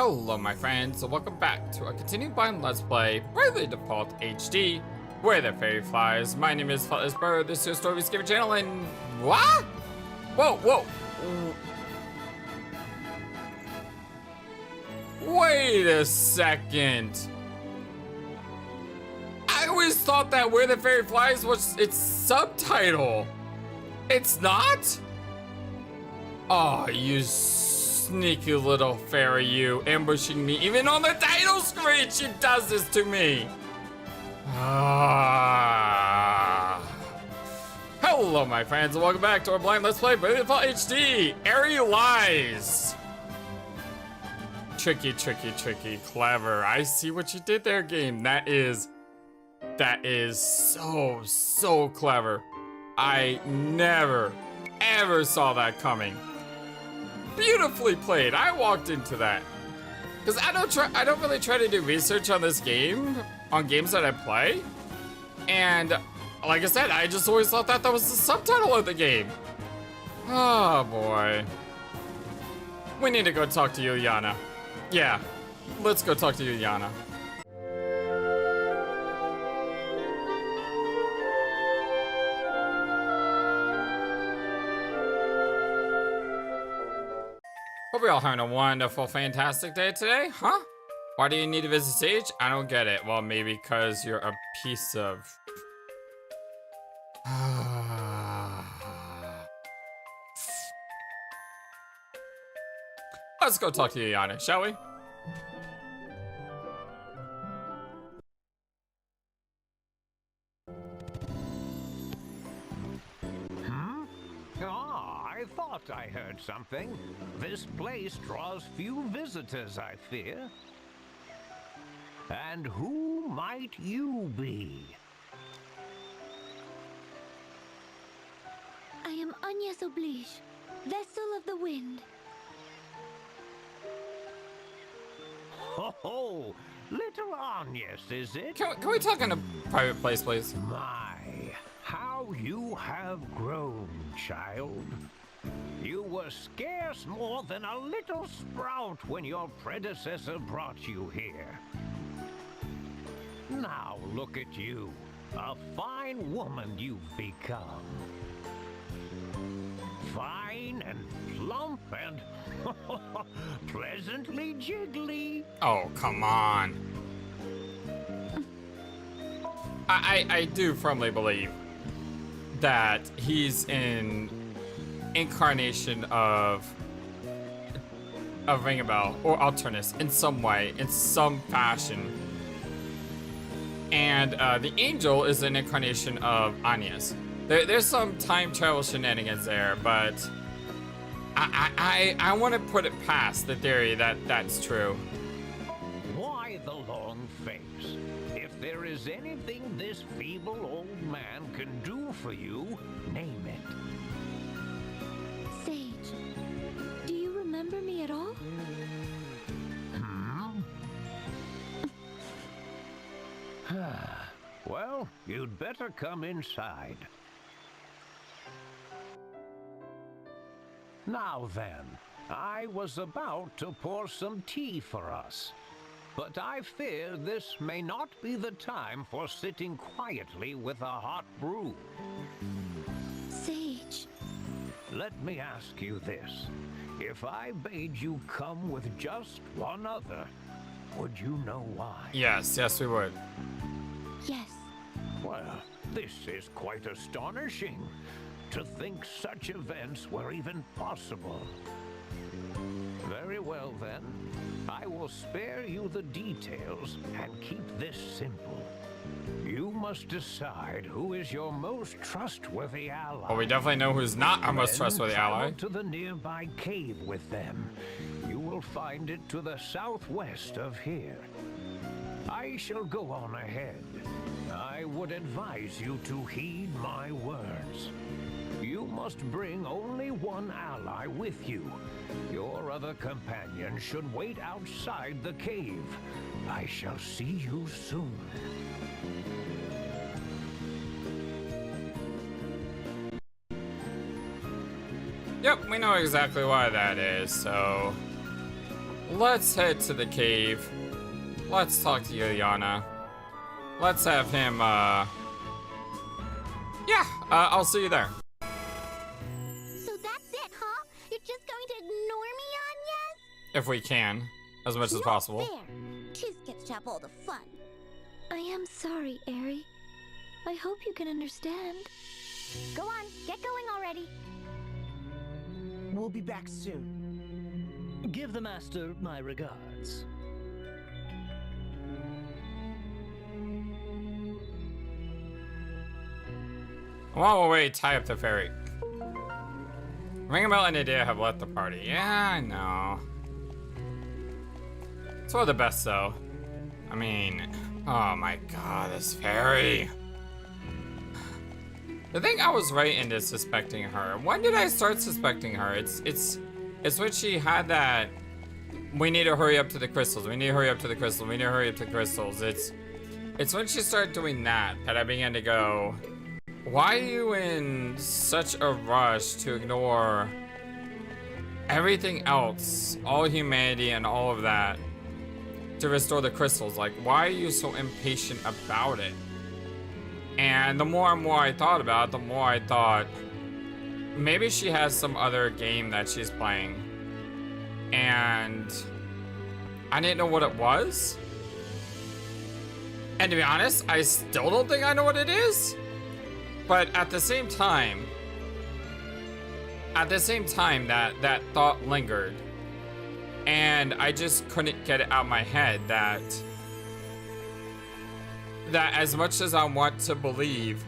Hello my friends, and welcome back to a continued blind Let's Play Bravely Default HD, where the fairy flies. My name is FlightlessBird, this is your story skipper channel, and what? Whoa. Wait a second. I always thought that Where the Fairy Flies was its subtitle. It's not? Oh, you sneaky little fairy, you, ambushing me even on the title screen. She does this to me. Hello my friends, and welcome back to our blind Let's Play Bravely Default HD. Airy Lies. Tricky, clever. I see what you did there, game. That is so clever. I never ever saw that coming. Beautifully played. I walked into that because I don't really try to do research on this game, on games that I play, and like I said, I just always thought that was the subtitle of the game. Oh boy, we need to go talk to Yulyana. Yeah, let's go talk to Yulyana. Hope we all having a wonderful, fantastic day today, huh? Why do you need to visit Sage? I don't get it. Well, maybe because you're a piece of... Let's go talk to Yulyana, shall we? I thought I heard something. This place draws few visitors, I fear. And who might you be? I am Agnes Oblige, vessel of the wind. Ho, little Agnes, is it? Can we talk in a private place, please? My, how you have grown, child. You were scarce more than a little sprout when your predecessor brought you here. Now look at you, a fine woman you've become. Fine and plump and pleasantly jiggly. Oh, come on. I do firmly believe that he's an incarnation of Ringabel or Alternus in some way, in some fashion. And the angel is an incarnation of Agnes. There's some time travel shenanigans there, but I want to put it past the theory that that's true. Why the long face? If there is anything this feeble old man can do for you, name it. Sage, do you remember me at all? Well, you'd better come inside. Now then, I was about to pour some tea for us, but I fear this may not be the time for sitting quietly with a hot brew. Sage. Let me ask you this. If I bade you come with just one other, would you know why? Yes, we would. Yes. Well, this is quite astonishing. To think such events were even possible. Very well then, I will spare you the details and keep this simple. You must decide who is your most trustworthy ally. Well, we definitely know who's not our most trustworthy ally. To the nearby cave with them. You will find it to the southwest of here. I shall go on ahead. I would advise you to heed my words. You must bring only one ally with you. Your other companion should wait outside the cave. I shall see you soon. Yep, we know exactly why that is, so... let's head to the cave. Let's talk to Yulyana. Let's have him, I'll see you there. So that's it, huh? You're just going to ignore me, Agnes? If we can, as much as possible. Fair. Tis gets to have all the fun. I am sorry, Eri. I hope you can understand. Go on, get going already. We'll be back soon. Give the master my regards. While we'll wait, tie up the ferry. Ringabel and Edea have left the party. Yeah, I know. It's one of the best, though. I mean, oh my god, this ferry. I think I was right into suspecting her. When did I start suspecting her? It's when she had that. We need to hurry up to the crystals. We need to hurry up to the crystals. We need to hurry up to the crystals. It's when she started doing that I began to go, why are you in such a rush to ignore everything else, all humanity and all of that, to restore the crystals? Like, why are you so impatient about it? And the more and more I thought about it, the more I thought, maybe she has some other game that she's playing. And I didn't know what it was. And to be honest, I still don't think I know what it is. But at the same time, that thought lingered. And I just couldn't get it out of my head that as much as I want to believe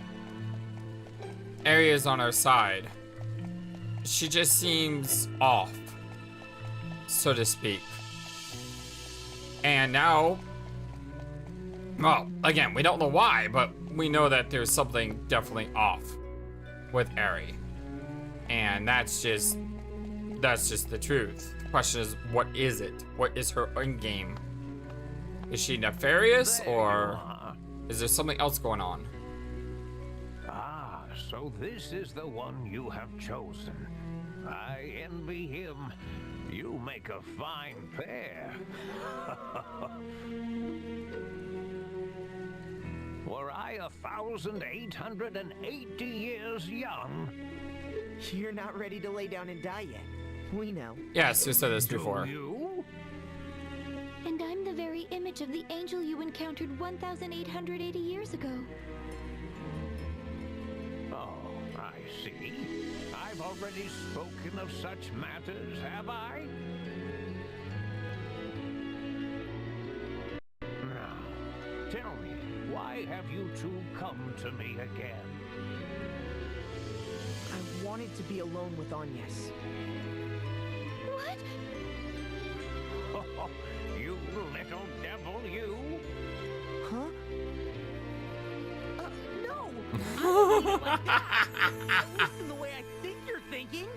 Eri is on our side, she just seems off, so to speak. And now, well, again, we don't know why, but we know that there's something definitely off with Eri. And that's just the truth. The question is, what is it? What is her end game? Is she nefarious, or is there something else going on? Ah, so this is the one you have chosen. I envy him. You make a fine pair. Were I 1,880 years young? You're not ready to lay down and die yet. We know. Yes, you said this before. Do you? And I'm the very image of the angel you encountered 1,880 years ago. Oh, I see. I've already spoken of such matters, have I? Now, tell me, why have you two come to me again? I wanted to be alone with Agnes. What? Oh, you little devil, you! Huh? No! I don't mean it like that. Listen the way I think you're thinking.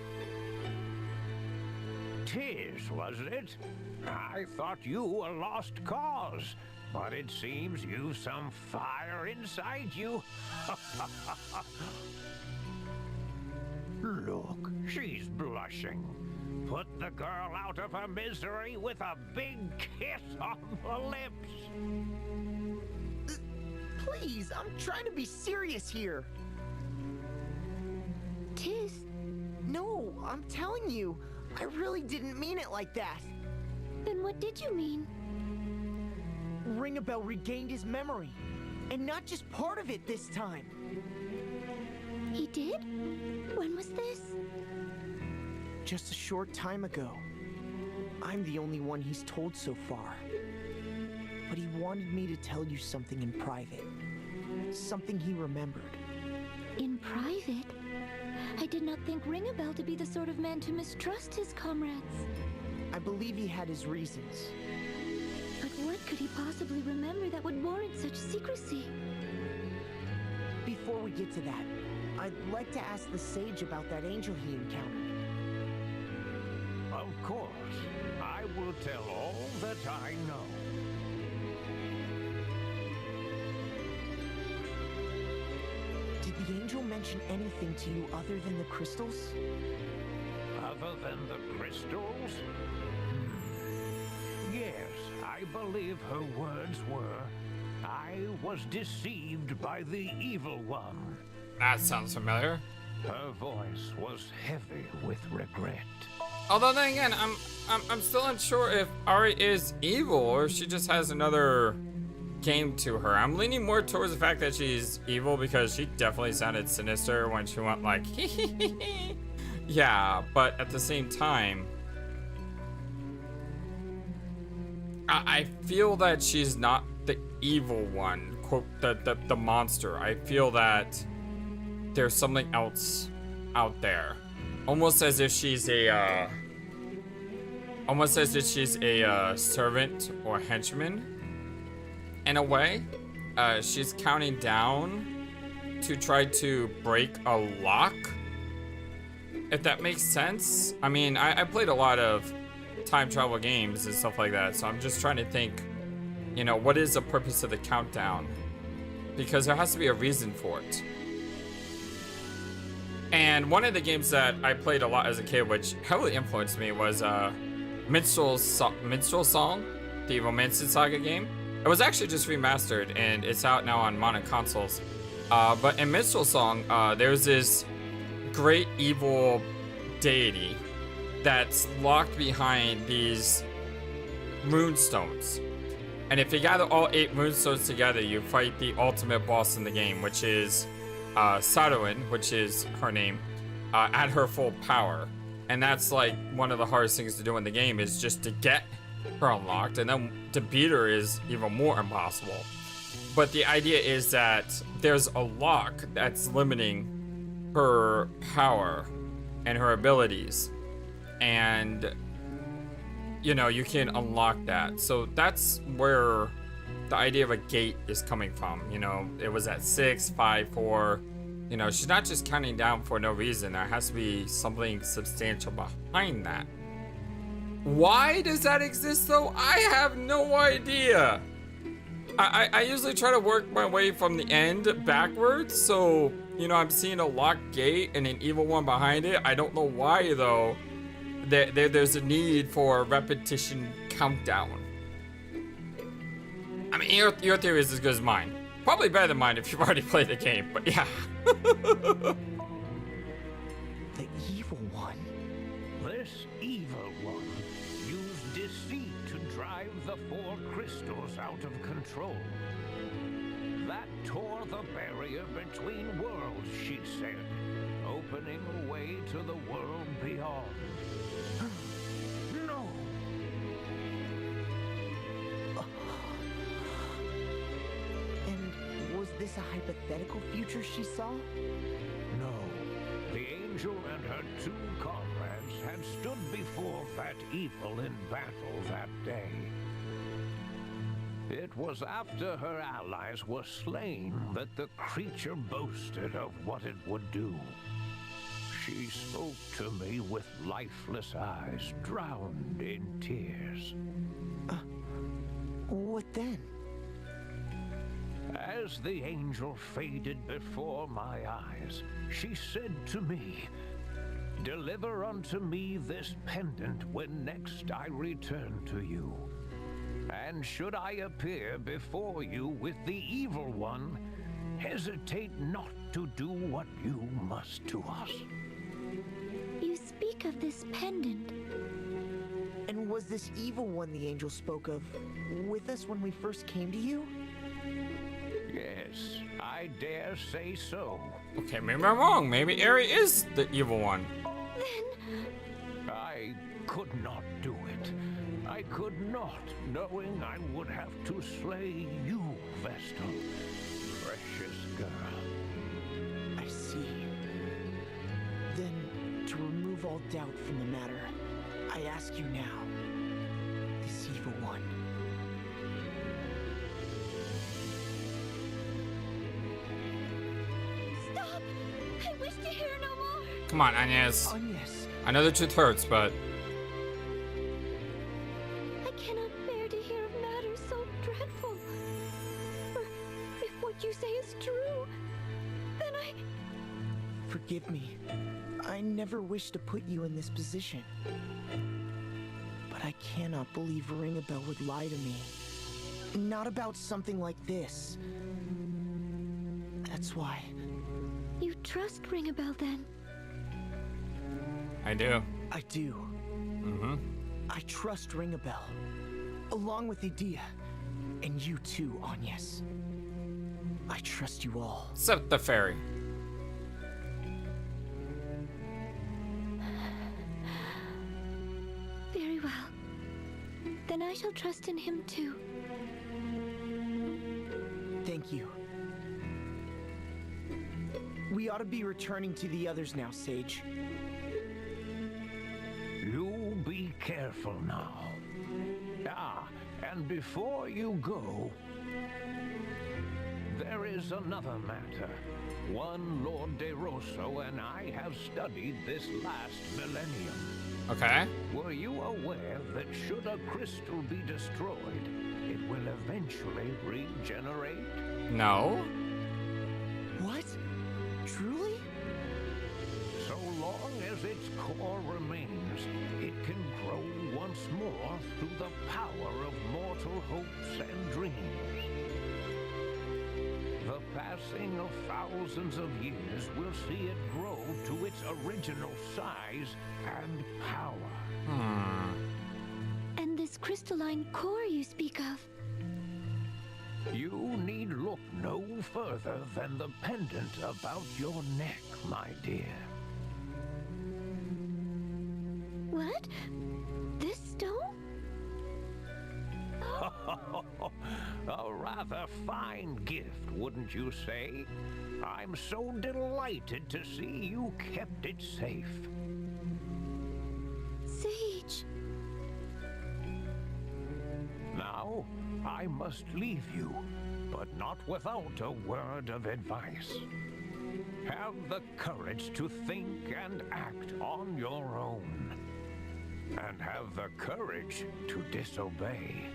Tis, was it? I thought you a lost cause, but it seems you've some fire inside you. Look, she's blushing. Put the girl out of her misery with a big kiss on the lips. Please, I'm trying to be serious here. Tis. No, I'm telling you, I really didn't mean it like that. Then what did you mean? Ringabel regained his memory, and not just part of it this time. He did? When was this? Just a short time ago. I'm the only one he's told so far. But he wanted me to tell you something in private. Something he remembered. In private? I did not think Ringabel to be the sort of man to mistrust his comrades. I believe he had his reasons. But what could he possibly remember that would warrant such secrecy? Before we get to that, I'd like to ask the sage about that angel he encountered. Of course, I will tell all that I know. Did the angel mention anything to you other than the crystals? Other than the crystals? believe her words were, I was deceived by the evil one. That sounds familiar. Her voice was heavy with regret. Although then again, I'm still unsure if Ari is evil or if she just has another game to her. I'm leaning more towards the fact that she's evil because she definitely sounded sinister when she went like yeah, but at the same time, I feel that she's not the evil one, quote, the monster. I feel that there's something else out there. Almost as if she's a servant or henchman. In a way, she's counting down to try to break a lock. If that makes sense. I mean, I played a lot of time travel games and stuff like that, so I'm just trying to think, you know, what is the purpose of the countdown? Because there has to be a reason for it. And one of the games that I played a lot as a kid, which heavily influenced me, was Minstrel Song, the Romancing Saga game. It was actually just remastered, and it's out now on modern consoles. But in Minstrel Song, there's this great evil deity that's locked behind these runestones. And if you gather all 8 runestones together, you fight the ultimate boss in the game, which is Saruin, which is her name, at her full power. And that's like one of the hardest things to do in the game, is just to get her unlocked, and then to beat her is even more impossible. But the idea is that there's a lock that's limiting her power and her abilities, and you know, you can unlock that. So that's where the idea of a gate is coming from. You know, it was at 6, 5, 4. You know, she's not just counting down for no reason. There has to be something substantial behind that. Why does that exist though? I have no idea. I usually try to work my way from the end backwards, so you know, I'm seeing a locked gate and an evil one behind it. I don't know why though. There's a need for a repetition countdown. I mean, your theory is as good as mine. Probably better than mine if you've already played the game, but yeah. The evil one. This evil one used deceit to drive the 4 crystals out of control. That tore the barrier between worlds, she said, opening a way to the world beyond. No! And was this a hypothetical future she saw? No. The angel and her 2 comrades had stood before that evil in battle that day. It was after her allies were slain that the creature boasted of what it would do. She spoke to me with lifeless eyes, drowned in tears. What then? As the angel faded before my eyes, she said to me, "Deliver unto me this pendant when next I return to you. And should I appear before you with the evil one, hesitate not to do what you must to us." You speak of this pendant. And was this evil one the angel spoke of with us when we first came to you? Yes, I dare say so. Okay, maybe I'm wrong. Maybe Ari is the evil one. I could not do it. I could not, knowing I would have to slay you, Vestal. Precious girl. I see. Then, to remove all doubt from the matter, I ask you now, this evil one. Stop! I wish to hear no more! Come on, Agnes. Agnes. I know the truth hurts, but I cannot bear to hear of matters so dreadful. For if what you say is true, then Forgive me. I never wished to put you in this position. But I cannot believe Ringabel would lie to me. Not about something like this. That's why. You trust Ringabel then? I do. I do. Mm-hmm. I trust Ringabel. Along with Edea. And you too, Agnes. I trust you all. Except the fairy. Very well. Then I shall trust in him too. Thank you. We ought to be returning to the others now, Sage. You be careful now. Ah, and before you go, there is another matter. One Lord De Rosso and I have studied this last millennium. Okay. Were you aware that should a crystal be destroyed, it will eventually regenerate? No. What? Truly? So long as its core remains, it can grow once more through the power of mortal hopes and dreams. The passing of thousands of years will see it grow to its original size and power. And this crystalline core you speak of? You need look no further than the pendant about your neck, my dear. What? This stone? A rather fine gift, wouldn't you say? I'm so delighted to see you kept it safe. Sage. Now, I must leave you, but not without a word of advice. Have the courage to think and act on your own. And have the courage to disobey.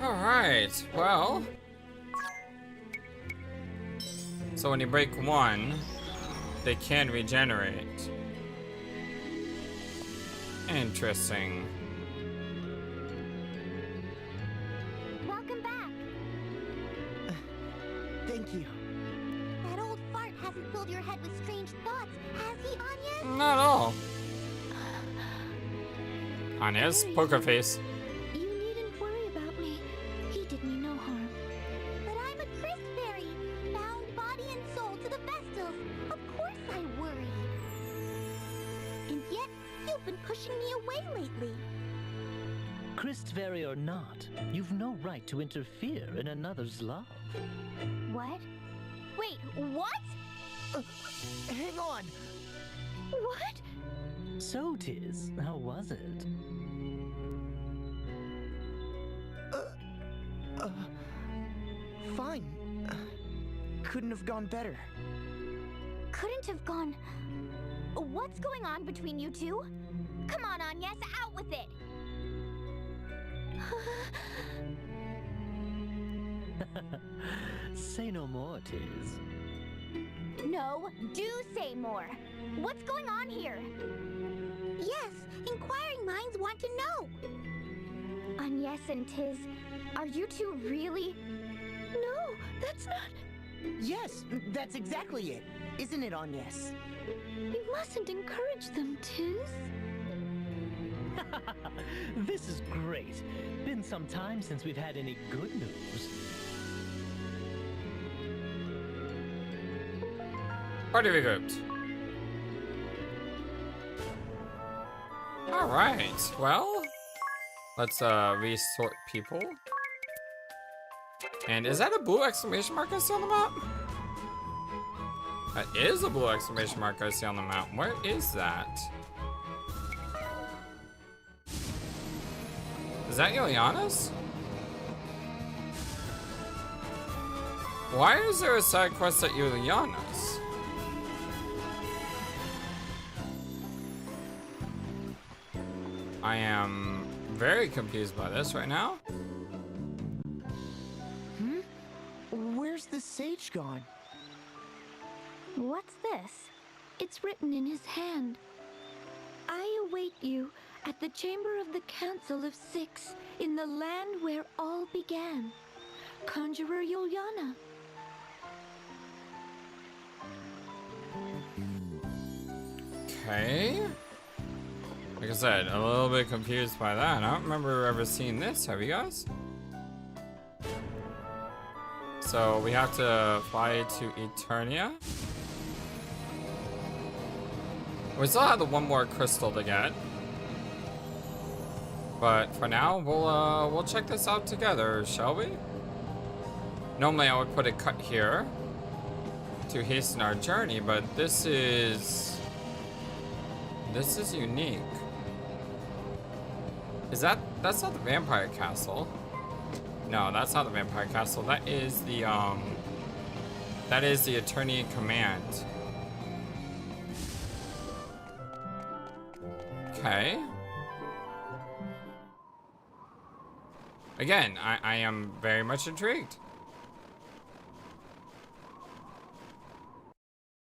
Alright, well. So when you break one, they can regenerate. Interesting. Welcome back. Thank you. That old fart hasn't filled your head with strange thoughts, has he, Anya? Not at all. Agnes, poker face. You needn't worry about me. He did me no harm. But I'm a Chris fairy, bound body and soul to the Vestals. Of course I worry. And yet, you've been pushing me away lately. Christfairy or not, you've no right to interfere in another's love. What? Wait, what? Hang on. What? So, Tiz, how was it? Fine. Couldn't have gone better. Couldn't have gone. What's going on between you two? Come on, Agnes, out with it. Say no more, Tiz. No, do say more. What's going on here? Yes, inquiring minds want to know. Agnes and Tiz, are you two really? No, that's not. Yes, that's exactly it. Isn't it, Agnes? You mustn't encourage them, Tiz. This is great. Been some time since we've had any good news. Party regrouped. Alright, well, let's resort people. And is that a blue exclamation mark I see on the map? That is a blue exclamation mark I see on the map. Where is that? Is that Yulyana's? Why is there a side quest at Yulyana's? I am very confused by this right now. Where's the sage gone? What's this? It's written in his hand. I await you. chamber of the Council of Six, in the land where all began. Conjurer Yulyana. Okay. Like I said, a little bit confused by that. I don't remember ever seeing this. Have you guys? So we have to fly to Eternia. We still have the one more crystal to get. But for now, we'll check this out together, shall we? Normally I would put a cut here to hasten our journey, but this is unique. That's not the vampire castle. No, that's not the vampire castle. That is the Eternia command. Okay. Again, I am very much intrigued.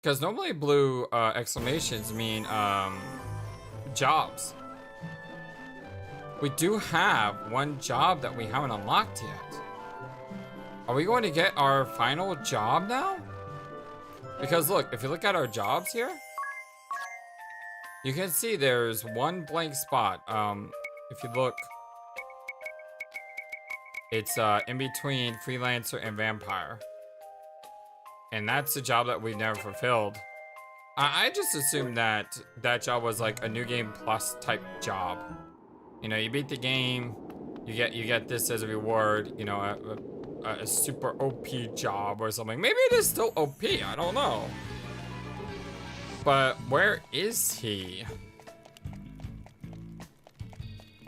Because normally blue exclamations mean jobs. We do have one job that we haven't unlocked yet. Are we going to get our final job now? Because look, if you look at our jobs here, you can see there's one blank spot. If you look, it's in between freelancer and vampire. And that's the job that we've never fulfilled. I just assumed that that job was like a new game plus type job. You know, you beat the game, you get this as a reward. You know, a super OP job or something. Maybe it is still OP. I don't know. But where is he?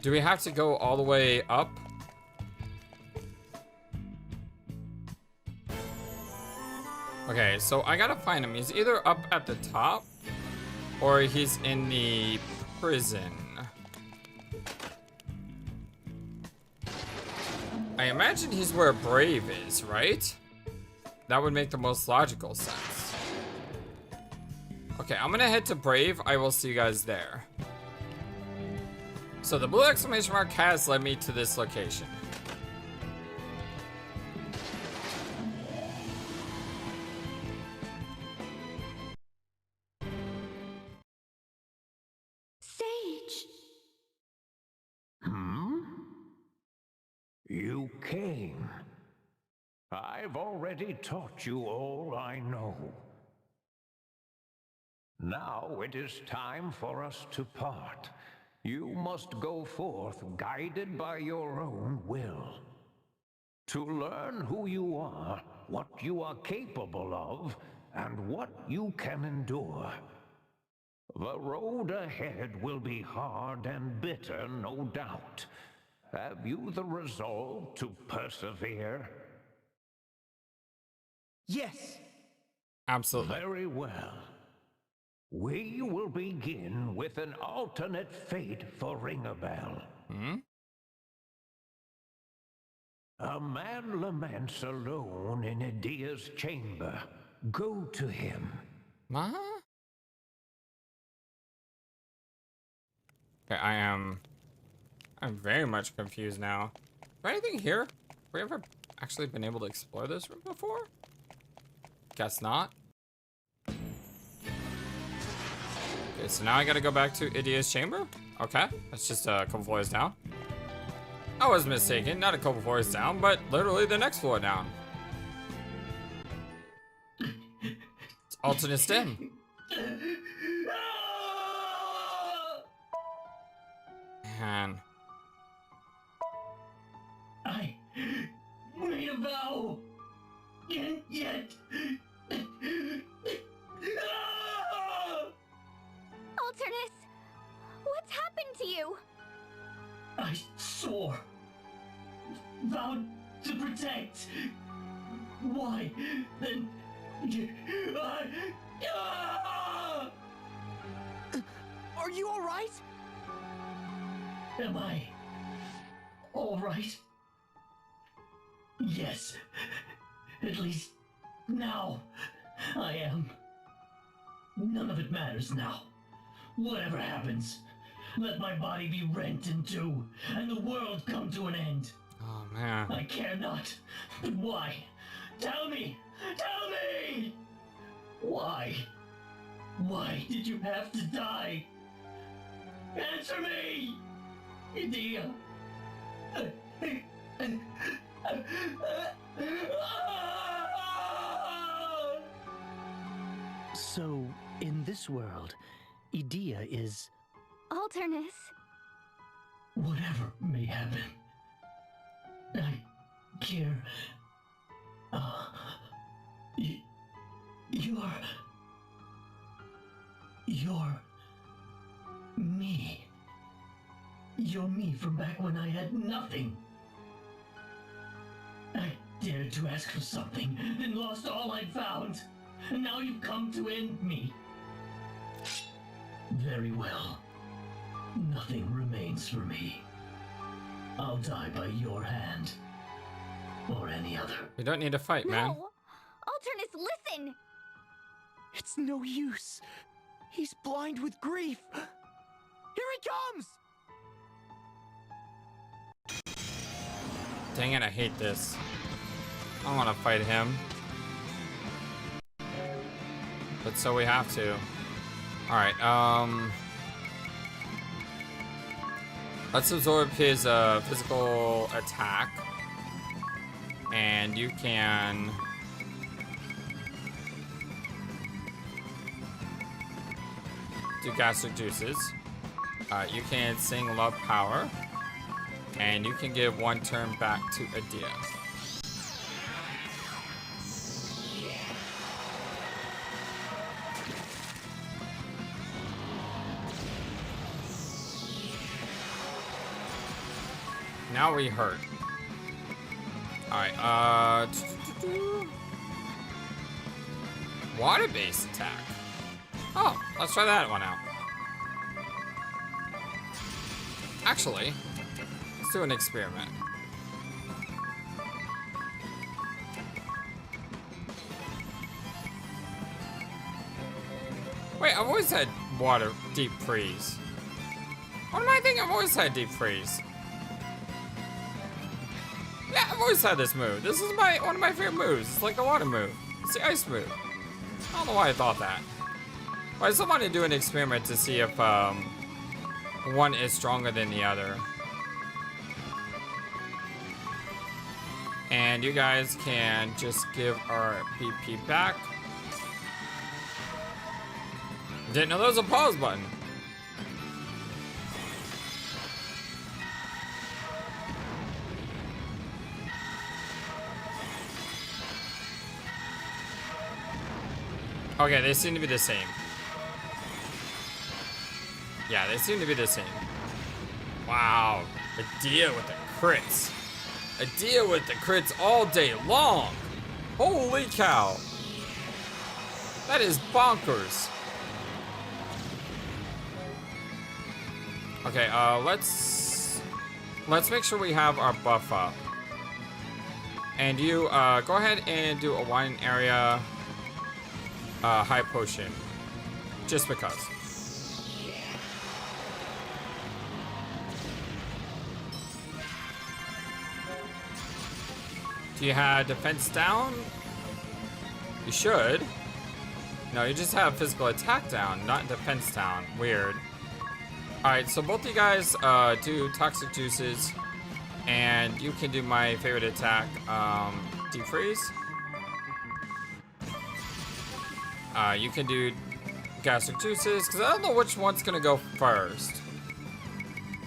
Do we have to go all the way up? Okay, so I gotta find him. He's either up at the top or he's in the prison. I imagine he's where Brave is, right? That would make the most logical sense. Okay, I'm gonna head to Brave. I will see you guys there. So the blue exclamation mark has led me to this location. Sage! You came. I've already taught you all I know. Now it is time for us to part. You must go forth guided by your own will. To learn who you are, what you are capable of, and what you can endure. The road ahead will be hard and bitter, no doubt. Have you the resolve to persevere? Yes! Absolutely. Very well. We will begin with an alternate fate for Ringabel. A man laments alone in Edea's chamber. Go to him. Huh? Okay, I'm very much confused now. Is there anything here? Have we ever actually been able to explore this room before? Guess not. Okay, so now I gotta go back to Edea's chamber? Okay, that's just a couple floors down. I was mistaken, not a couple floors down, but literally the next floor down. It's alternate stem. Man. I made a vow. Yet. Alternus, what's happened to you? I swore. Vowed to protect. Why? Then. Are you alright? Am I all right? Yes. At least now I am. None of it matters now. Whatever happens, Let my body be rent in two, and the world come to an end. Oh, man. I care not. But why? Tell me! Tell me! Why? Why did you have to die? Answer me! Edea! So, in this world, Edea is... Alternus. Whatever may happen, I care. You're me. You're me from back when I had nothing. I dared to ask for something, then lost all I'd found. And now you've come to end me. Very well. Nothing remains for me. I'll die by your hand. Or any other. We don't need to fight, man. No! Alternus, listen! It's no use. He's blind with grief. Here he comes! Dang it, I hate this. I don't want to fight him. But so we have to. Alright, let's absorb his physical attack. And you can... do gastric juices. You can sing love power. And you can give one turn back to Edea. Now we hurt. Alright, water-based attack. Oh, let's try that one out. Actually, let's do an experiment. Wait, I've always had water deep freeze. What am I thinking? I've always had deep freeze. Yeah, I've always had this move. This is one of my favorite moves. It's like the water move. It's the ice move. I don't know why I thought that. But I still want to do an experiment to see if one is stronger than the other. And you guys can just give our PP back. Didn't know there was a pause button. Okay, they seem to be the same. Yeah, they seem to be the same. Wow. Edea with the crits. Edea with the crits all day long. Holy cow. That is bonkers. Okay, let's make sure we have our buff up. And you go ahead and do a wine area high potion. Just because. Do you have defense down? You should. No, you just have physical attack down, not defense down. Weird. Alright, so both of you guys do toxic juices. And you can do my favorite attack, deep freeze. You can do gastric juices, because I don't know which one's going to go first.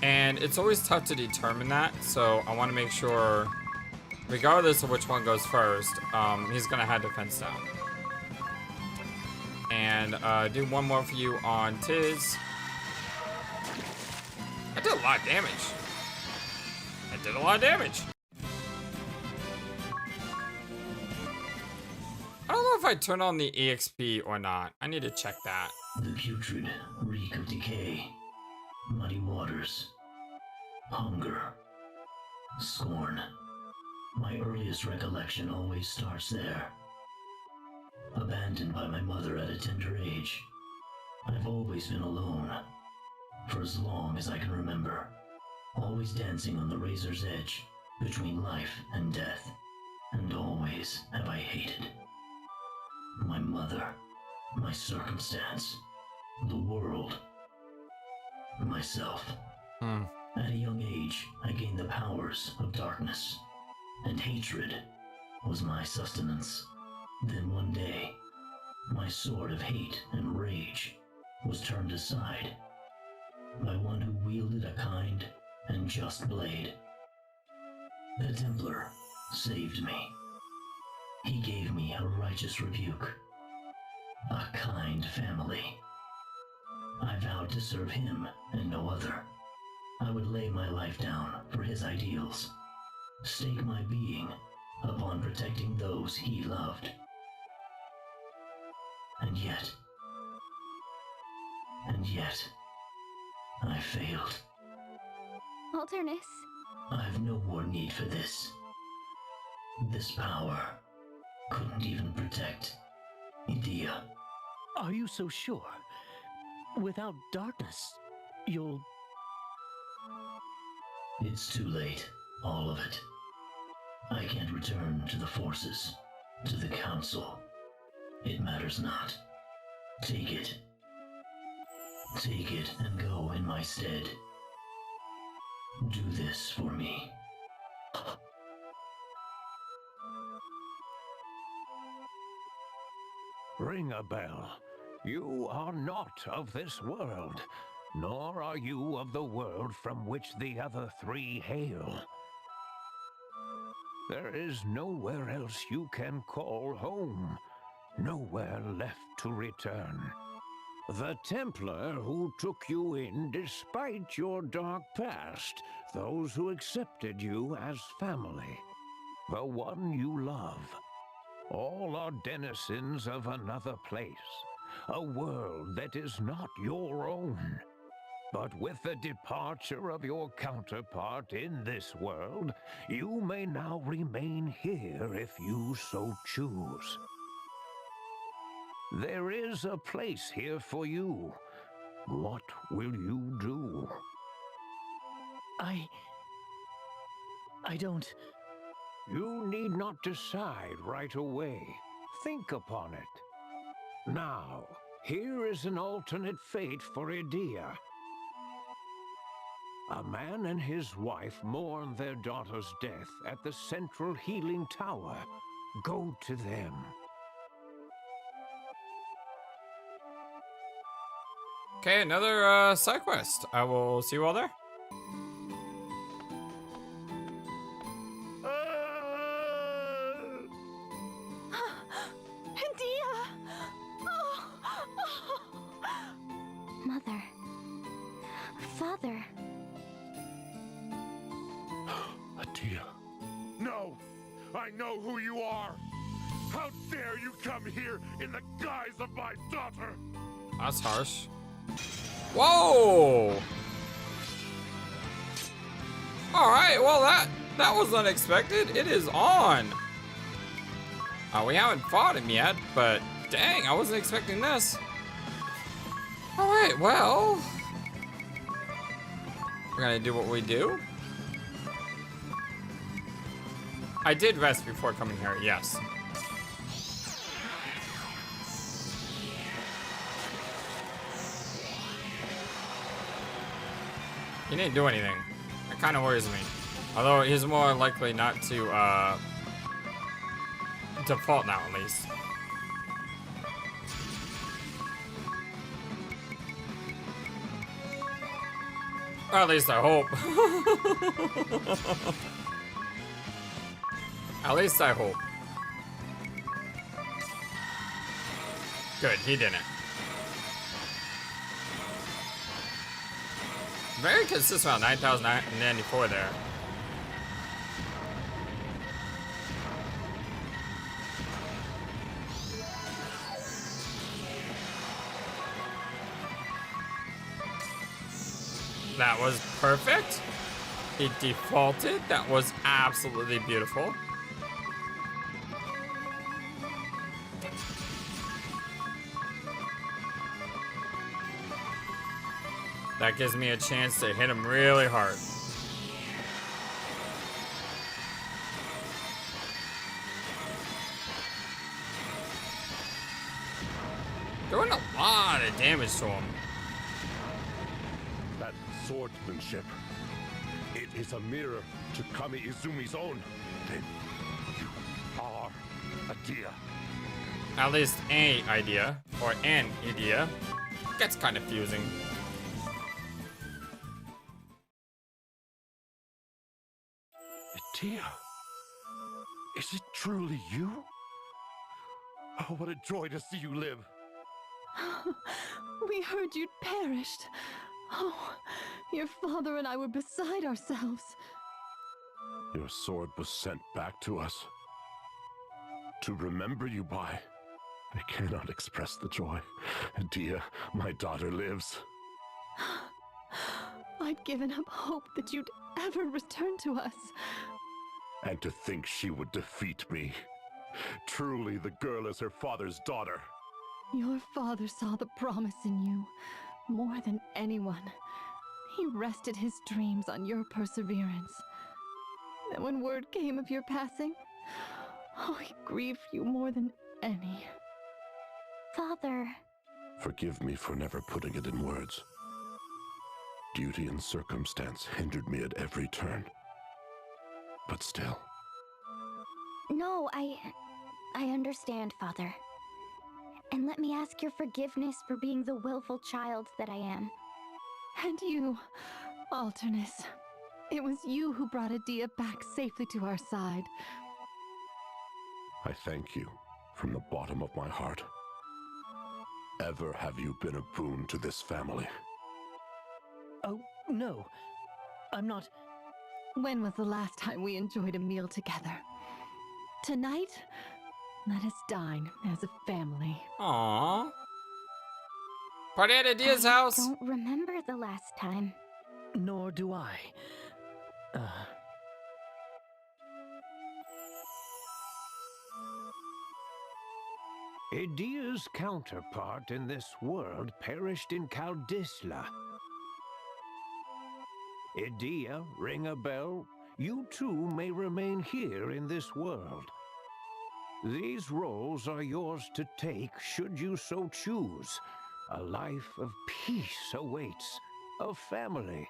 And it's always tough to determine that, so I want to make sure, regardless of which one goes first, he's going to have defense down. And do one more for you on Tiz. I did a lot of damage. I did a lot of damage. I don't know if I turn on the EXP or not. I need to check that. The putrid reek of decay, muddy waters, hunger, scorn. My earliest recollection always starts there. Abandoned by my mother at a tender age, I've always been alone, for as long as I can remember, always dancing on the razor's edge between life and death, and always have I hated my mother, my circumstance, the world, myself. At a young age, I gained the powers of darkness, and hatred was my sustenance. Then one day, my sword of hate and rage was turned aside by one who wielded a kind and just blade. The Templar saved me. He gave me a righteous rebuke, a kind family. I vowed to serve him and no other. I would lay my life down for his ideals, stake my being upon protecting those he loved. And yet, I failed. Alternus. I've no more need for this. This power couldn't even protect Edea. Are you so sure? Without darkness, you'll... It's too late, all of it. I can't return to the forces, to the council. It matters not. Take it. Take it and go in my stead. Do this for me. Ringabel, you are not of this world, nor are you of the world from which the other three hail. There is nowhere else you can call home, nowhere left to return. The Templar who took you in despite your dark past, those who accepted you as family, the one you love, all are denizens of another place, a world that is not your own. But with the departure of your counterpart in this world, you may now remain here if you so choose. There is a place here for you. What will you do? I don't... You need not decide right away. Think upon it. Now, here is an alternate fate for Edea. A man and his wife mourn their daughter's death at the central healing tower. Go to them. Okay, another side quest. I will see you all there. Edea! Mother. Father. Edea. No! I know who you are! How dare you come here in the guise of my daughter! That's harsh. Whoa! Alright, well that was unexpected. It is on. We haven't fought him yet, but dang, I wasn't expecting this. Alright, well, we're gonna do what we do. I did rest before coming here, yes. He didn't do anything. That kind of worries me. Although he's more likely not to default now, at least. Or at least I hope. At least I hope. Good, he didn't. Very consistent on 9,094 there. That was perfect. It defaulted. That was absolutely beautiful. That gives me a chance to hit him really hard. Doing a lot of damage to him. That swordsmanship. It is a mirror to Kami Izumi's own. Then you are Edea. At least an idea, or an idea. Gets kind of fusing. Edea? Is it truly you? Oh, what a joy to see you live. We heard you'd perished. Oh, your father and I were beside ourselves. Your sword was sent back to us. To remember you by. I cannot express the joy. Edea, my daughter lives. I'd given up hope that you'd ever return to us. And to think she would defeat me. Truly, the girl is her father's daughter. Your father saw the promise in you, more than anyone. He rested his dreams on your perseverance. And when word came of your passing, oh, he grieved you more than any. Father. Forgive me for never putting it in words. Duty and circumstance hindered me at every turn. But still. No, I understand, Father. And let me ask your forgiveness for being the willful child that I am. And you, Alternus. It was you who brought Edea back safely to our side. I thank you from the bottom of my heart. Ever have you been a boon to this family? Oh, no. I'm not... When was the last time we enjoyed a meal together? Tonight, let us dine as a family. Aww. Party at Edea's house. I don't remember the last time. Nor do I. Edea's counterpart in this world perished in Kaldisla. Edea, Ringabel, you too may remain here in this world. These roles are yours to take should you so choose. A life of peace awaits, a family.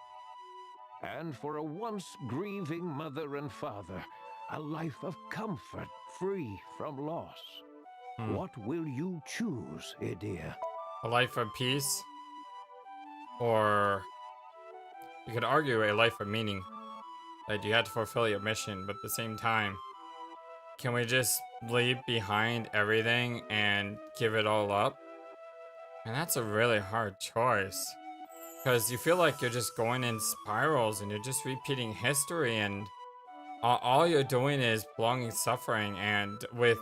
And for a once grieving mother and father, a life of comfort free from loss. What will you choose, Edea? A life of peace? Or you could argue a life of meaning. That you had to fulfill your mission, but at the same time, can we just leave behind everything and give it all up? And that's a really hard choice. Because you feel like you're just going in spirals and you're just repeating history, and all you're doing is prolonging suffering. And with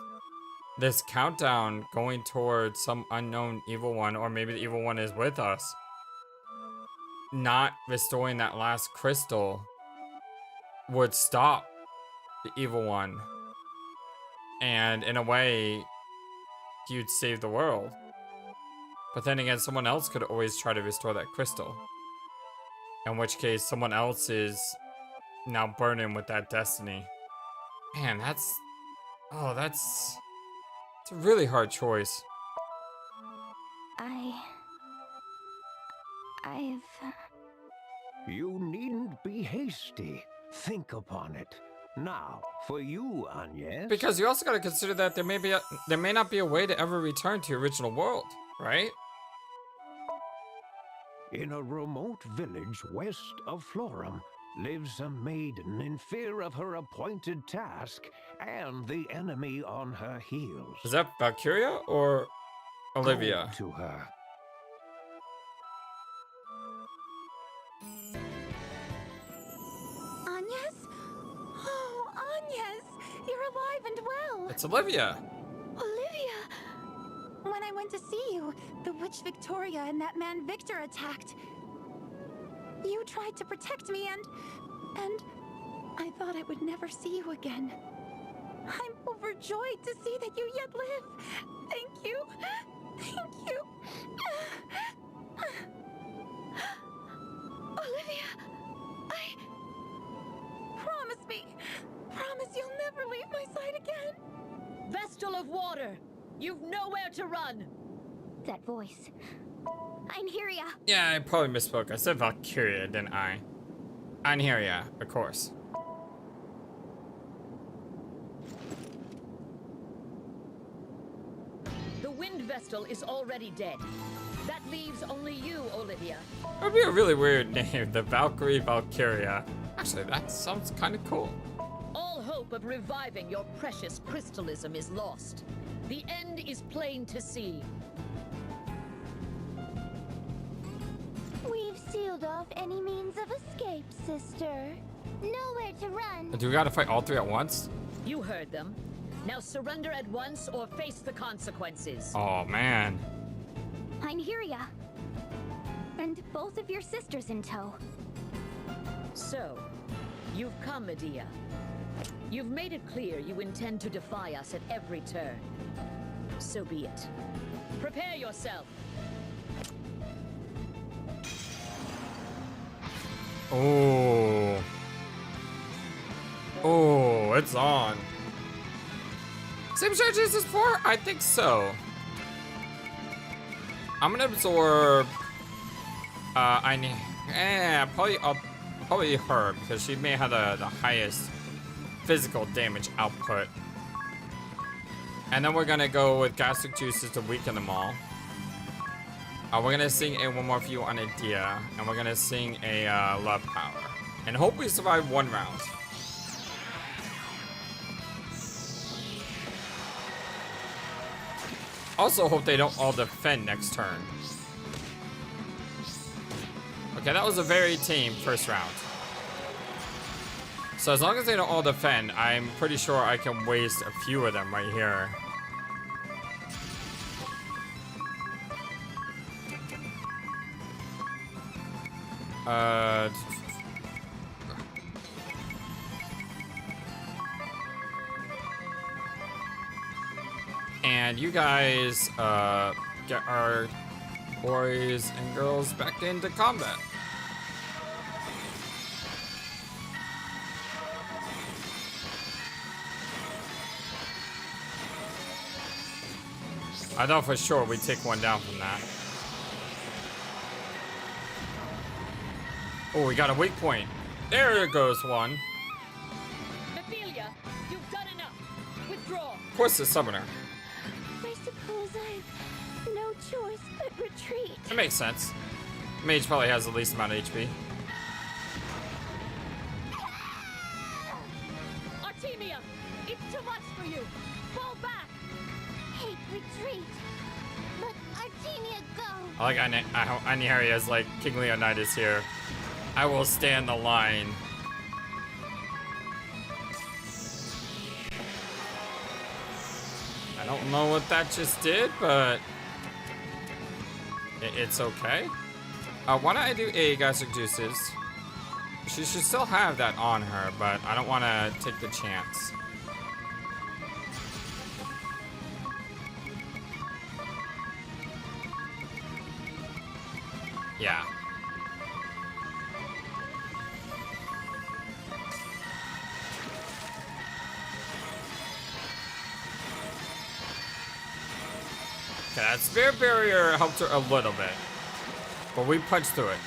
this countdown going towards some unknown evil one, or maybe the evil one is with us, not restoring that last crystal would stop the evil one. And in a way, you'd save the world. But then again, someone else could always try to restore that crystal. In which case, someone else is now burdened with that destiny. Man, that's it's a really hard choice. You needn't be hasty. Think upon it. Now, for you, Agnes. Because you also got to consider that there may not be a way to ever return to your original world, right? In a remote village west of Florum lives a maiden in fear of her appointed task and the enemy on her heels. Is that Valkyria or Olivia? Go to her. Agnes? Oh, Agnes! You're alive and well! It's Olivia! Olivia! When I went to see you, the witch Victoria and that man Victor attacked. You tried to protect me and I thought I would never see you again. I'm overjoyed to see that you yet live. Thank you. Thank you. Olivia, promise me. Promise you'll never leave my side again. Vestal of water, you've nowhere to run. That voice. Einherja. Yeah, I probably misspoke. I said Valkyria, didn't I? Einherja, of course. The wind Vestal is already dead. That leaves only you, Olivia. That would be a really weird name, the Valkyrie Valkyria. Actually, that sounds kind of cool. All hope of reviving your precious crystallism is lost. The end is plain to see. We've sealed off any means of escape, sister. Nowhere to run. Do we gotta fight all three at once? You heard them. Now surrender at once or face the consequences. Oh, man. Einherja. And both of your sisters in tow. So, you've come, Edea. You've made it clear you intend to defy us at every turn. So be it. Prepare yourself. Oh. Oh, it's on. Same strategy as before? I think so. I'm gonna absorb. Probably her because she may have the highest physical damage output. And then we're gonna go with gastric juices to weaken them all. We're gonna sing a one more for you on Edea, and we're gonna sing a love power, and hope we survive one round. Also hope they don't all defend next turn. Okay, that was a very tame first round. So as long as they don't all defend, I'm pretty sure I can waste a few of them right here. And you guys, get our boys and girls back into combat. I thought for sure we'd take one down from that. Oh, we got a weak point. There goes one. Ophelia, you've done enough. Withdraw. Of course, the summoner. I suppose I've no choice but retreat. That makes sense. Mage probably has the least amount of HP. Artemia, it's too much for you. Fall back. Hate retreat. Let Artemia go. I like Einherja's like King Leonidas here. I will stand the line. I don't know what that just did, but it's okay. Why don't I do a gastric juices? She should still have that on her, but I don't want to take the chance. Yeah. Okay, that spirit barrier helped her a little bit. But we punched through it.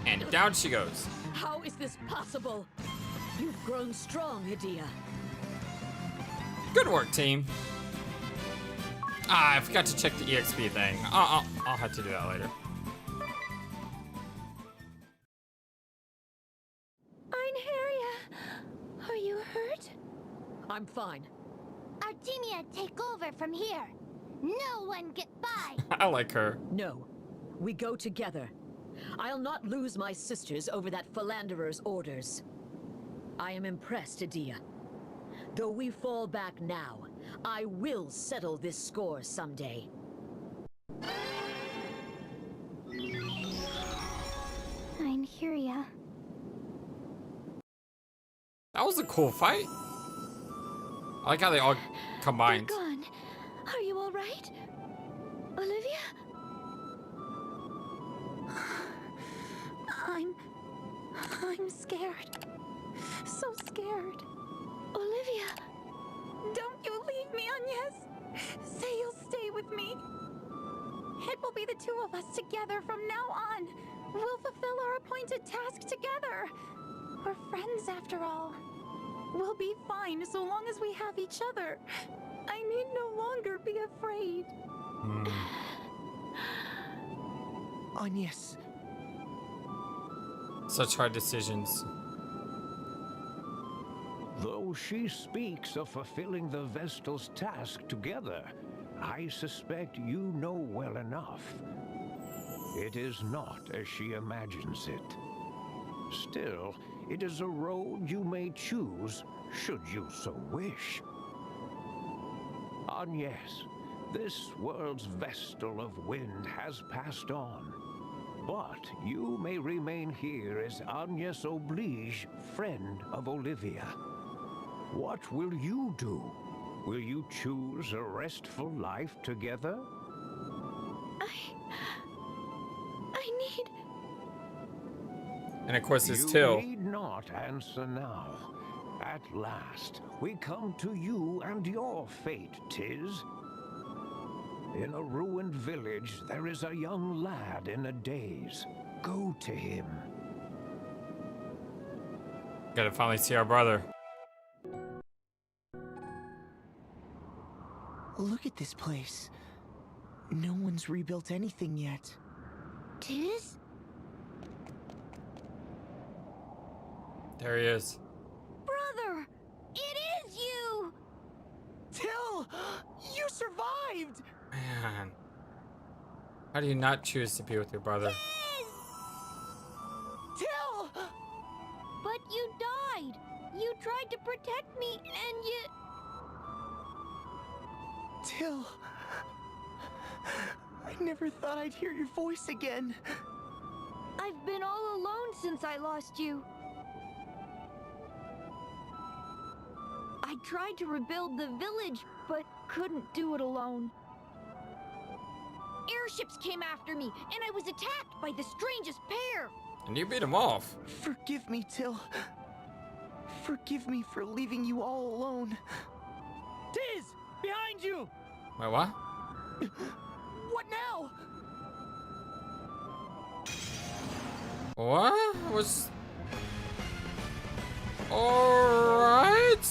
And down she goes. How is this possible? You've grown strong, Edea. Good work, team. I forgot to check the EXP thing. I'll have to do that later. Einherja, are you hurt? I'm fine. Artemia, take over from here. No one get by. I like her. No, we go together. I'll not lose my sisters over that philanderer's orders. I am impressed, Edea. Though we fall back now, I will settle this score someday. Einherja. That was a cool fight. I like how they all combined. They're gone. Are you all right? Olivia? I'm scared. So scared. Olivia, don't you leave me, Agnes. Say you'll stay with me. It will be the two of us together from now on. We'll fulfill our appointed task together. We're friends after all. We'll be fine so long as we have each other. I need no longer be afraid. Agnes. Such hard decisions. Though she speaks of fulfilling the Vestal's task together, I suspect you know well enough. It is not as she imagines it. Still, it is a road you may choose, should you so wish. Agnes, this world's Vestal of Wind has passed on. But you may remain here as Agnes Oblige, friend of Olivia. What will you do? Will you choose a restful life together? I need... And of course, it's You Till. need not answer now. At last, we come to you and your fate, Tiz. In a ruined village, there is a young lad in a daze. Go to him. Gotta finally see our brother. Look at this place. No one's rebuilt anything yet. Tiz? There he is. Brother! It is you! Till! You survived! Man. How do you not choose to be with your brother? Till! But you died! You tried to protect me, and you... Till... I never thought I'd hear your voice again. I've been all alone since I lost you. I tried to rebuild the village, but couldn't do it alone. Airships came after me, and I was attacked by the strangest pair. And you beat him off. Forgive me, Till. Forgive me for leaving you all alone. Tiz! Behind you! Wait, what? What now? What? Was... Alright.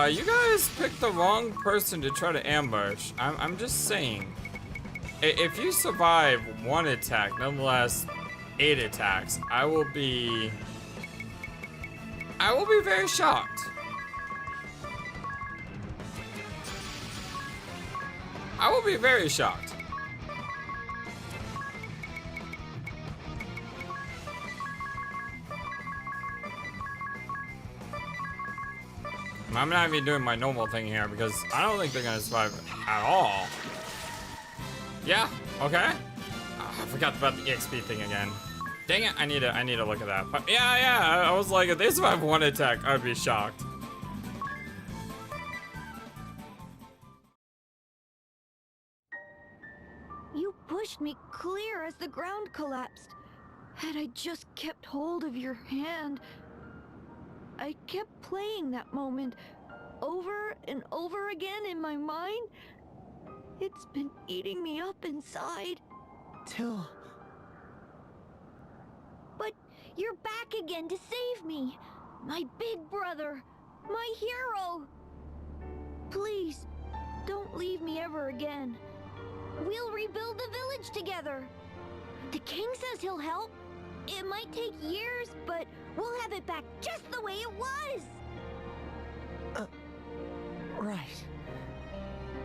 You guys picked the wrong person to try to ambush. I'm just saying. If you survive one attack, nonetheless 8 attacks, I will be very shocked. I will be very shocked. I'm not even doing my normal thing here because I don't think they're gonna survive at all. Yeah, okay. Oh, I forgot about the EXP thing again. Dang it, I need to look at that. But yeah, I was like, if they survive one attack, I'd be shocked. You pushed me clear as the ground collapsed. Had I just kept hold of your hand, I kept playing that moment over and over again in my mind. It's been eating me up inside. Till... But you're back again to save me. My big brother. My hero. Please, don't leave me ever again. We'll rebuild the village together. The king says he'll help. It might take years, but we'll have it back just the way it was. Right.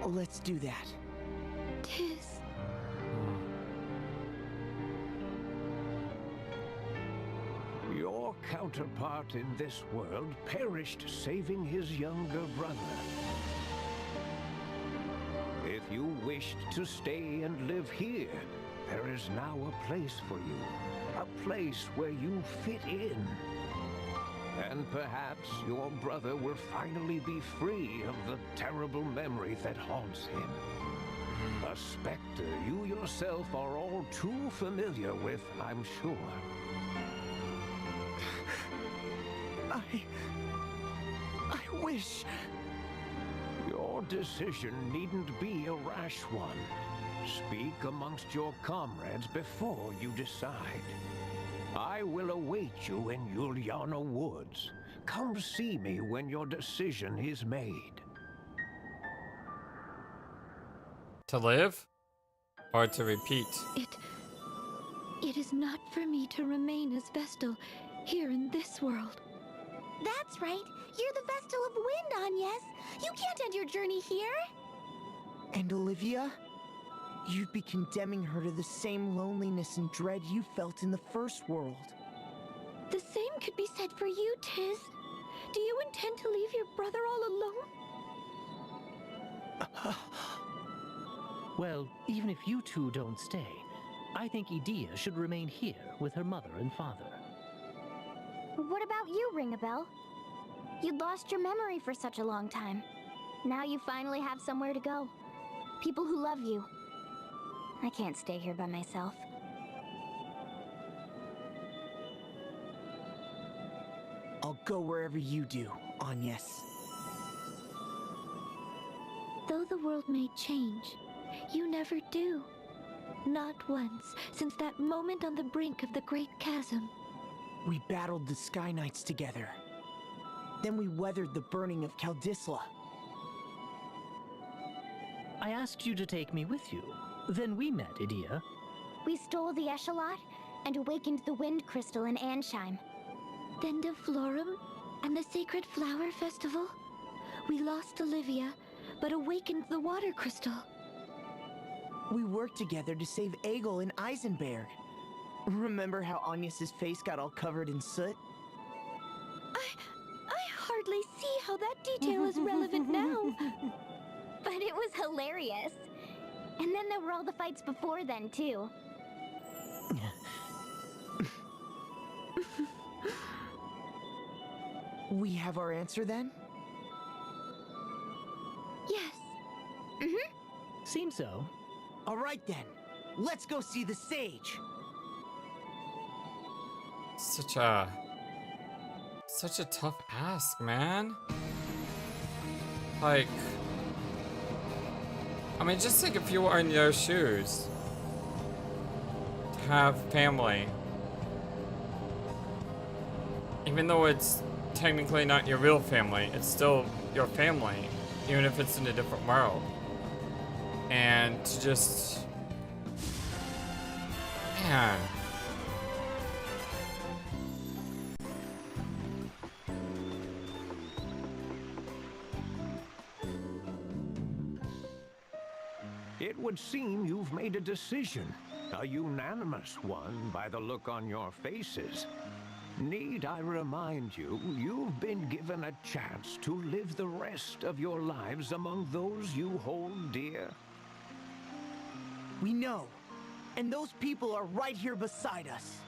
Let's do that. Tiz. Your counterpart in this world perished saving his younger brother. If you wished to stay and live here, there is now a place for you. A place where you fit in. And perhaps your brother will finally be free of the terrible memory that haunts him. A specter you yourself are all too familiar with, I'm sure. I wish... Your decision needn't be a rash one. Speak amongst your comrades before you decide. I will await you in Yulyana Woods. Come see me when your decision is made. To live? Or to repeat? It is not for me to remain as Vestal here in this world. That's right. You're the Vestal of Wind, Agnes. You can't end your journey here. And Olivia? You'd be condemning her to the same loneliness and dread you felt in the first world. The same could be said for you, Tiz. Do you intend to leave your brother all alone? Well, even if you two don't stay, I think Edea should remain here with her mother and father. What about you, Ringabel? You'd lost your memory for such a long time. Now you finally have somewhere to go. People who love you. I can't stay here by myself. I'll go wherever you do, Agnes. Though the world may change, you never do. Not once, since that moment on the brink of the Great Chasm. We battled the Sky Knights together. Then we weathered the burning of Kaldisla. I asked you to take me with you. Then we met, Edea. We stole the Echelot and awakened the Wind Crystal in Ansheim. Then to Florum and the Sacred Flower Festival. We lost Olivia, but awakened the Water Crystal. We worked together to save Egil and Eisenberg. Remember how Agnes's face got all covered in soot? I hardly see how that detail is relevant now. But it was hilarious. And then there were all the fights before then, too. We have our answer then? Yes. Seems so. All right then. Let's go see the sage. Such a tough ask, man. Like, I mean, just think if you were in their shoes. To have family. Even though it's technically not your real family, it's still your family. Even if it's in a different world. And to just... Man. It would seem you've made a decision. A unanimous one by the look on your faces. Need I remind you, you've been given a chance to live the rest of your lives among those you hold dear. We know. And those people are right here beside us.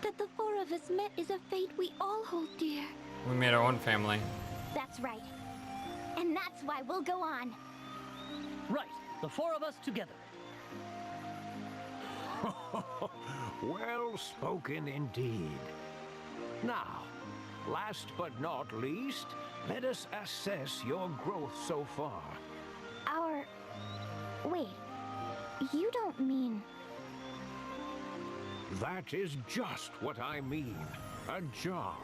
That the four of us met is a fate we all hold dear. We made our own family. That's right. And that's why we'll go on. Right, the four of us together. Well spoken indeed. Now, last but not least, let us assess your growth so far. Wait. You don't mean... That is just what I mean. A job.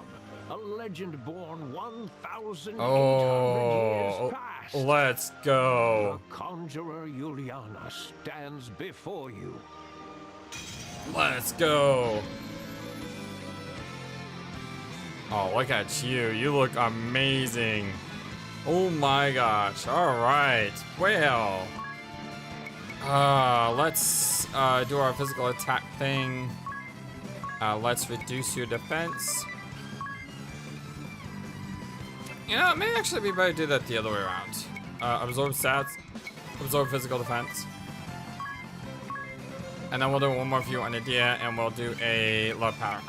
A legend born 1,800 years past. Let's go. The Conjurer Yulyana stands before you. Let's go. Oh, look at you. You look amazing. Oh my gosh. All right. Well. Let's do our physical attack thing. Let's reduce your defense. You know, it may actually be better to do that the other way around. Absorb stats, absorb physical defense. And then we'll do one more view on Edea, and we'll do a love power.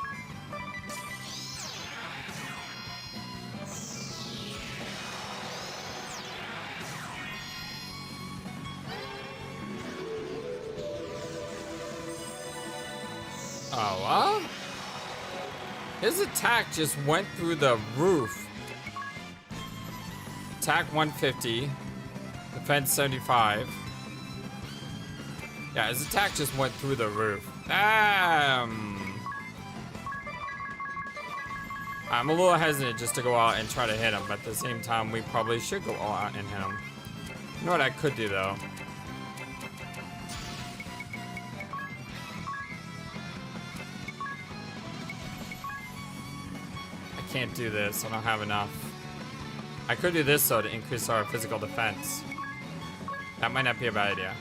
Oh, what? His attack just went through the roof. Attack 150. Defense 75. Yeah, his attack just went through the roof. I'm a little hesitant just to go out and try to hit him, but at the same time, we probably should go all out and hit him. You know what I could do, though? I can't do this. I don't have enough. I could do this, though, to increase our physical defense. That might not be a bad idea.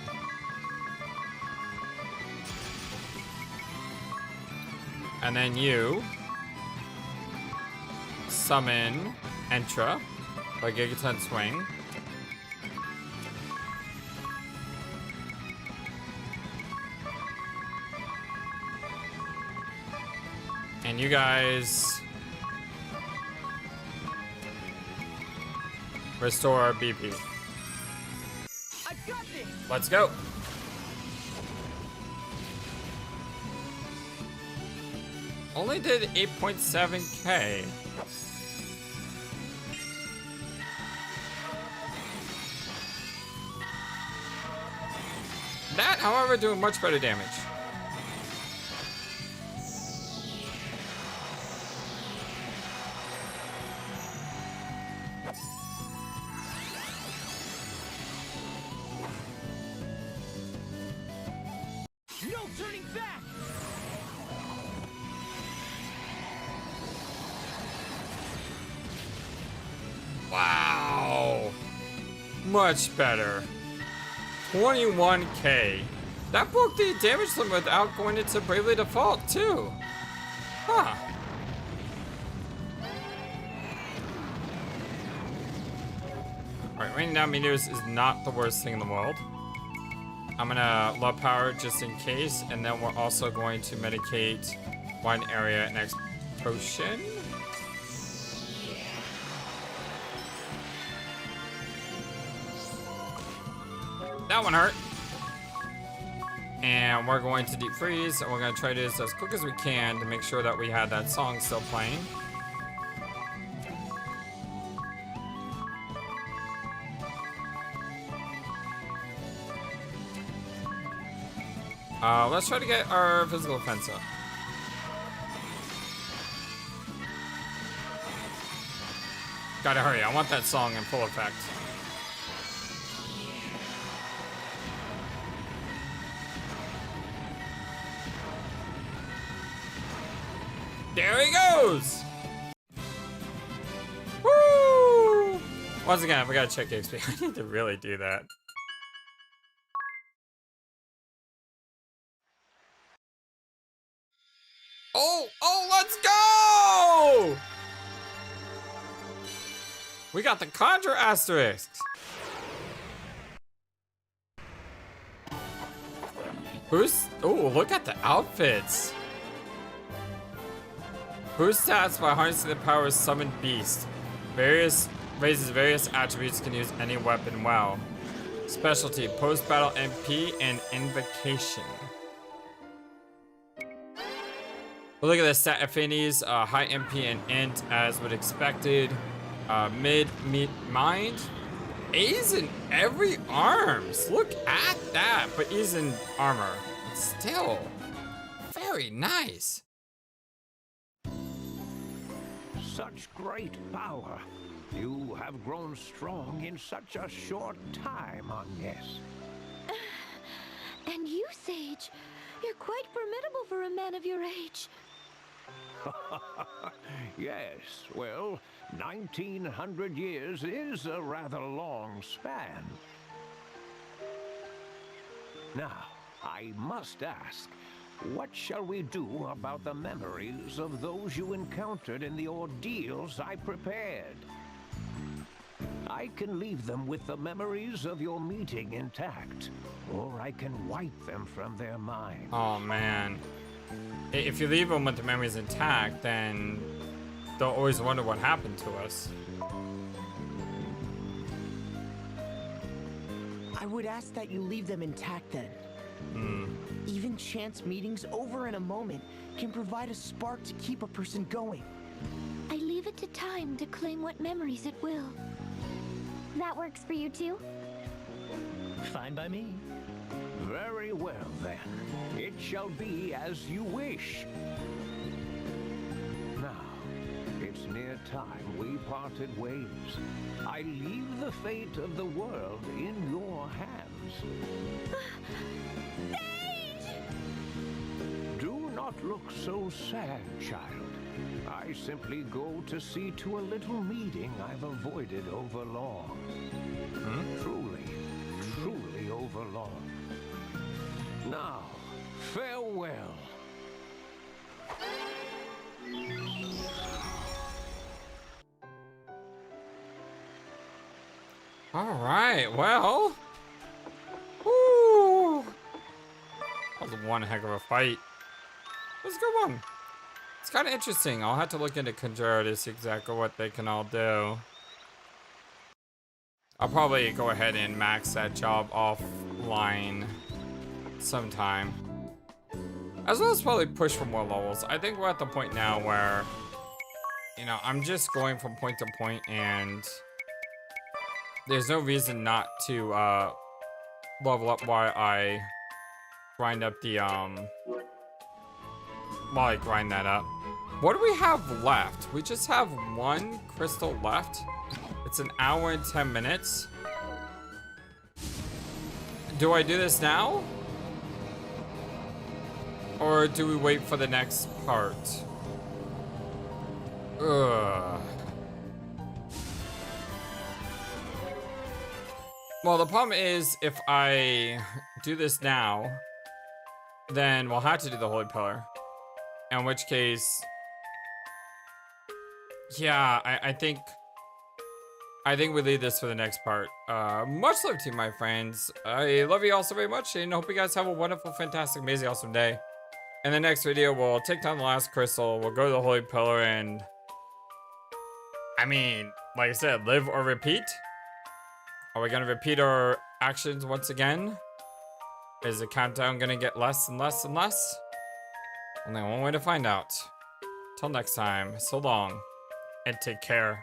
And then you summon Entra by Gigaton Swing. And you guys restore our BP. I got this. Let's go. Only did 8.7k. That, however, doing much better damage. No turning back. Wow. Much better. 21k. That broke the damage limit without going into Bravely Default, too. Huh. Alright, raining down meteors is not the worst thing in the world. I'm gonna love power just in case, and then we're also going to medicate one area next potion. That one hurt. And we're going to deep freeze, and we're going to try to do this as quick as we can to make sure that we had that song still playing. Let's try to get our physical defense up. Gotta hurry, I want that song in full effect. There he goes! Woo! Once again, we gotta check XP. I need to really do that. Oh, let's go! We got the Conjurer Asterisk. Oh, look at the outfits. Boost stats by harnessing the power of Summoned Beast. Raises various attributes, can use any weapon well. Specialty, post-battle MP and invocation. But look at the stat affinities, high MP and int as would expected. Mind. A's in every arms. Look at that, but he's in armor. It's still very nice. Such great power. You have grown strong in such a short time, Agnes. And you, Sage, you're quite formidable for a man of your age. Yes, well, 1900 years is a rather long span. Now, I must ask, what shall we do about the memories of those you encountered in the ordeals I prepared? I can leave them with the memories of your meeting intact, or I can wipe them from their minds. Oh, man. If you leave them with the memories intact, then they'll always wonder what happened to us. I would ask that you leave them intact then. Even chance meetings over in a moment can provide a spark to keep a person going. I leave it to time to claim what memories it will. That works for you too? Fine by me. Very well, then. It shall be as you wish. Now, it's near time we parted ways. I leave the fate of the world in your hands. Do not look so sad, child. I simply go to see to a little meeting I've avoided over long. Truly over long. Now, farewell. All right, well. Woo! That was one heck of a fight. It was a good one. It's kind of interesting. I'll have to look into Conjurer to see exactly what they can all do. I'll probably go ahead and max that job offline sometime. As well as probably push for more levels. I think we're at the point now where, you know, I'm just going from point to point and there's no reason not to level up while I grind up the while I grind that up. What do we have left? We just have one crystal left. It's an hour and 10 minutes. Do I do this now? Or do we wait for the next part? Ugh. Well, the problem is if I do this now, then we'll have to do the Holy Pillar. In which case, yeah, I think we leave this for the next part. Much love to you, my friends. I love you all so very much, and hope you guys have a wonderful, fantastic, amazing, awesome day. In the next video, we'll take down the last crystal, we'll go to the Holy Pillar, and I mean, like I said, live or repeat? Are we gonna repeat our actions once again? Is the countdown gonna get less and less and less? Only one way to find out. Till next time, so long, and take care.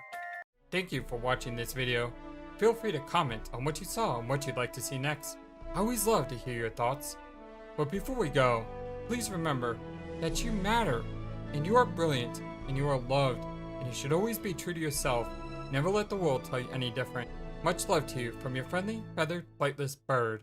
Thank you for watching this video. Feel free to comment on what you saw and what you'd like to see next. I always love to hear your thoughts. But before we go, please remember that you matter, and you are brilliant, and you are loved, and you should always be true to yourself. Never let the world tell you any different. Much love to you from your friendly, feathered, flightless bird.